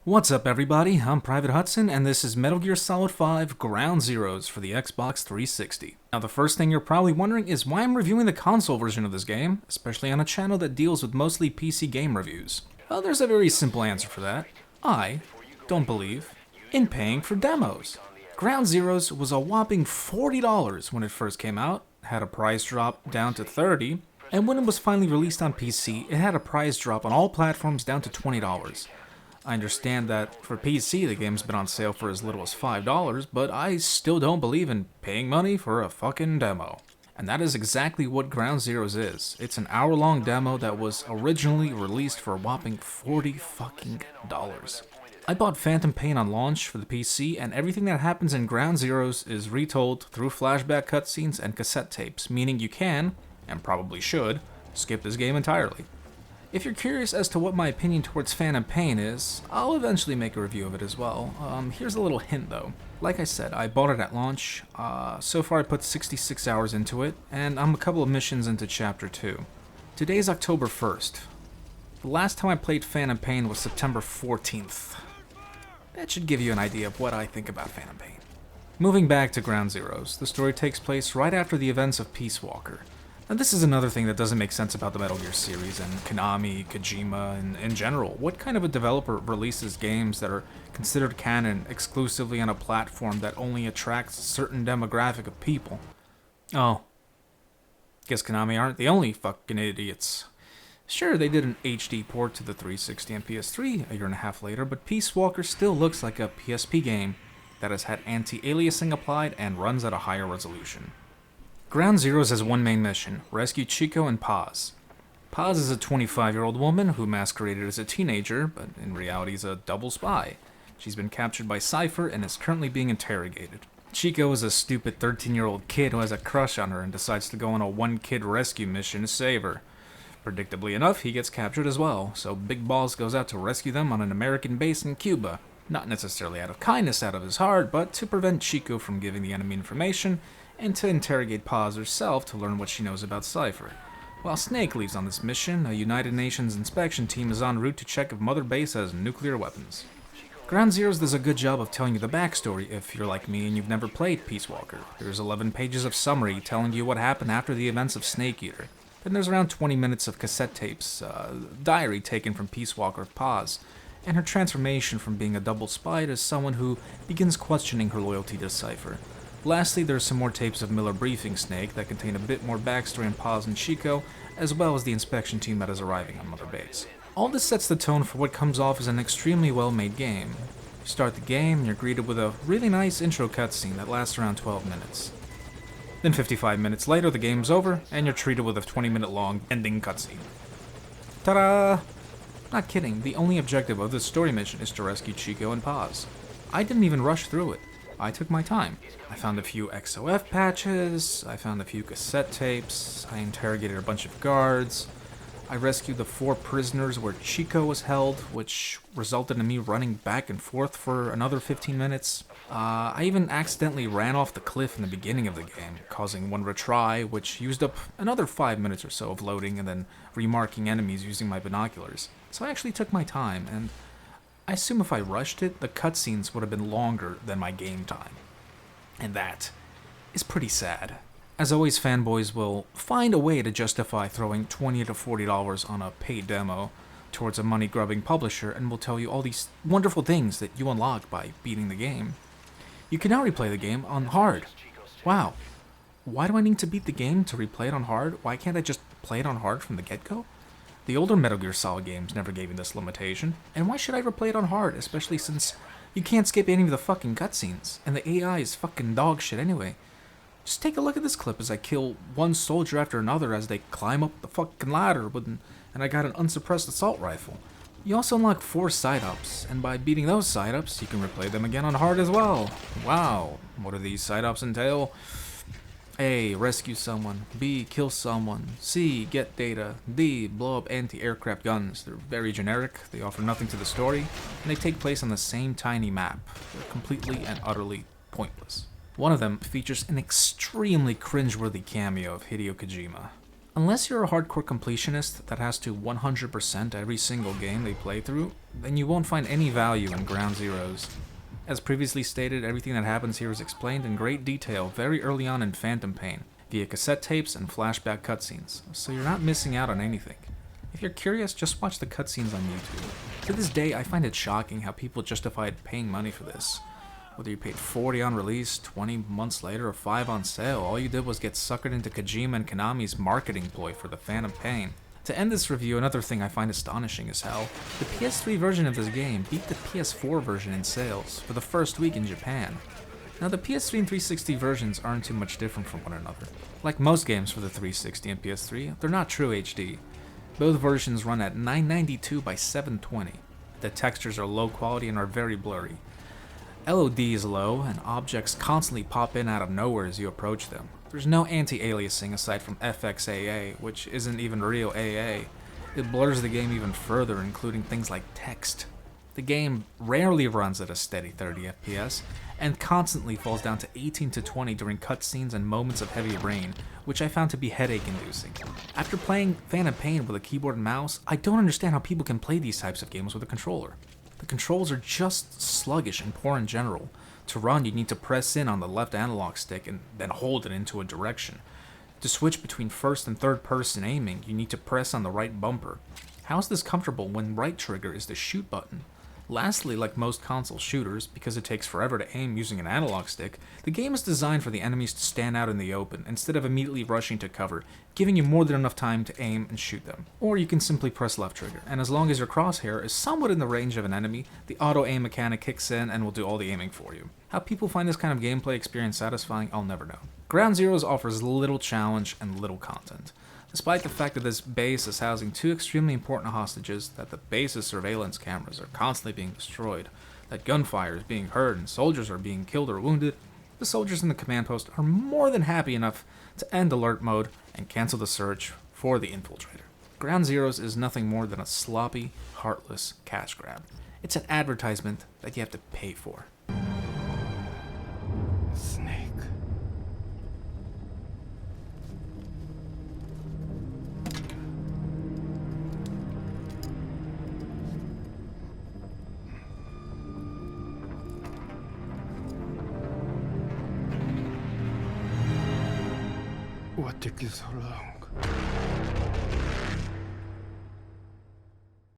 What's up, everybody? I'm Private Hudson, and this is Metal Gear Solid 5 Ground Zeroes for the Xbox 360. Now, the first thing you're probably wondering is why I'm reviewing the console version of this game, especially on a channel that deals with mostly PC game reviews. Well, there's a very simple answer for that. I don't believe in paying for demos. Ground Zeroes was a whopping $40 when it first came out, had a price drop down to $30, and when it was finally released on PC, it had a price drop on all platforms down to $20. I understand that for PC the game's been on sale for as little as $5, but I still don't believe in paying money for a fucking demo. And that is exactly what Ground Zeroes is. It's an hour-long demo that was originally released for a whopping $40 fucking dollars. I bought Phantom Pain on launch for the PC, and everything that happens in Ground Zeroes is retold through flashback cutscenes and cassette tapes, meaning you can, and probably should, skip this game entirely. If you're curious as to what my opinion towards Phantom Pain is, I'll eventually make a review of it as well. Here's a little hint though. Like I said, I bought it at launch. So far I put 66 hours into it, and I'm a couple of missions into Chapter 2. Today's October 1st. The last time I played Phantom Pain was September 14th. That should give you an idea of what I think about Phantom Pain. Moving back to Ground Zeroes, the story takes place right after the events of Peace Walker. And this is another thing that doesn't make sense about the Metal Gear series and Konami, Kojima, and in general. What kind of a developer releases games that are considered canon exclusively on a platform that only attracts a certain demographic of people? Oh, guess Konami aren't the only fucking idiots. Sure, they did an HD port to the 360 and PS3 a year and a half later, but Peace Walker still looks like a PSP game that has had anti-aliasing applied and runs at a higher resolution. Ground Zeroes has one main mission: rescue Chico and Paz. Paz is a 25-year-old woman who masqueraded as a teenager, but in reality is a double spy. She's been captured by Cypher and is currently being interrogated. Chico is a stupid 13-year-old kid who has a crush on her and decides to go on a one-kid rescue mission to save her. Predictably enough, he gets captured as well, so Big Balls goes out to rescue them on an American base in Cuba. Not necessarily out of kindness out of his heart, but to prevent Chico from giving the enemy information, and to interrogate Paz herself to learn what she knows about Cypher. While Snake leaves on this mission, a United Nations inspection team is en route to check if Mother Base has nuclear weapons. Ground Zeroes does a good job of telling you the backstory if you're like me and you've never played Peace Walker. There's 11 pages of summary telling you what happened after the events of Snake Eater. Then there's around 20 minutes of cassette tapes, diary taken from Peace Walker Paz, and her transformation from being a double spy to someone who begins questioning her loyalty to Cypher. Lastly, there's some more tapes of Miller briefing Snake that contain a bit more backstory on Paz and Chico, as well as the inspection team that is arriving on Mother Base. All this sets the tone for what comes off as an extremely well-made game. You start the game, and you're greeted with a really nice intro cutscene that lasts around 12 minutes. Then 55 minutes later, the game's over, and you're treated with a 20-minute-long ending cutscene. Ta-da! Not kidding, the only objective of this story mission is to rescue Chico and Paz. I didn't even rush through it. I took my time. I found a few XOF patches, I found a few cassette tapes, I interrogated a bunch of guards, I rescued the 4 prisoners where Chico was held, which resulted in me running back and forth for another 15 minutes. I even accidentally ran off the cliff in the beginning of the game, causing one retry, which used up another 5 minutes or so of loading and then remarking enemies using my binoculars. So I actually took my time, and I assume if I rushed it, the cutscenes would have been longer than my game time. And that is pretty sad. As always, fanboys will find a way to justify throwing $20 to $40 on a paid demo towards a money-grubbing publisher and will tell you all these wonderful things that you unlock by beating the game. You can now replay the game on hard. Wow. Why do I need to beat the game to replay it on hard? Why can't I just play it on hard from the get-go? The older Metal Gear Solid games never gave me this limitation, and why should I ever play it on hard, especially since you can't skip any of the fucking cutscenes, and the AI is fucking dog shit anyway. Just take a look at this clip as I kill one soldier after another as they climb up the fucking ladder, and I got an unsuppressed assault rifle. You also unlock 4 side-ups, and by beating those side-ups, you can replay them again on hard as well. Wow, what do these side-ups entail? A. Rescue someone. B. Kill someone. C. Get data. D. Blow up anti-aircraft guns. They're very generic, they offer nothing to the story, and they take place on the same tiny map. They're completely and utterly pointless. One of them features an extremely cringeworthy cameo of Hideo Kojima. Unless you're a hardcore completionist that has to 100% every single game they play through, then you won't find any value in Ground Zeroes. As previously stated, everything that happens here is explained in great detail very early on in Phantom Pain, via cassette tapes and flashback cutscenes, so you're not missing out on anything. If you're curious, just watch the cutscenes on YouTube. To this day, I find it shocking how people justified paying money for this. Whether you paid $40 on release, 20 months later, or $5 on sale, all you did was get suckered into Kojima and Konami's marketing ploy for the Phantom Pain. To end this review, another thing I find astonishing is how the PS3 version of this game beat the PS4 version in sales for the first week in Japan. Now, the PS3 and 360 versions aren't too much different from one another. Like most games for the 360 and PS3, they're not true HD. Both versions run at 992 by 720. The textures are low quality and are very blurry. LOD is low, and objects constantly pop in out of nowhere as you approach them. There's no anti-aliasing aside from FXAA, which isn't even real AA. It blurs the game even further, including things like text. The game rarely runs at a steady 30 FPS, and constantly falls down to 18 to 20 during cutscenes and moments of heavy rain, which I found to be headache-inducing. After playing Phantom Pain with a keyboard and mouse, I don't understand how people can play these types of games with a controller. The controls are just sluggish and poor in general. To run, you need to press in on the left analog stick and then hold it into a direction. To switch between first and third person aiming, you need to press on the right bumper. How is this comfortable when right trigger is the shoot button? Lastly, like most console shooters, because it takes forever to aim using an analog stick, the game is designed for the enemies to stand out in the open instead of immediately rushing to cover, giving you more than enough time to aim and shoot them. Or you can simply press left trigger, and as long as your crosshair is somewhat in the range of an enemy, the auto-aim mechanic kicks in and will do all the aiming for you. How people find this kind of gameplay experience satisfying, I'll never know. Ground Zeroes offers little challenge and little content. Despite the fact that this base is housing two extremely important hostages, that the base's surveillance cameras are constantly being destroyed, that gunfire is being heard and soldiers are being killed or wounded, the soldiers in the command post are more than happy enough to end alert mode and cancel the search for the infiltrator. Ground Zeroes is nothing more than a sloppy, heartless cash grab. It's an advertisement that you have to pay for. Snake. What took you so long?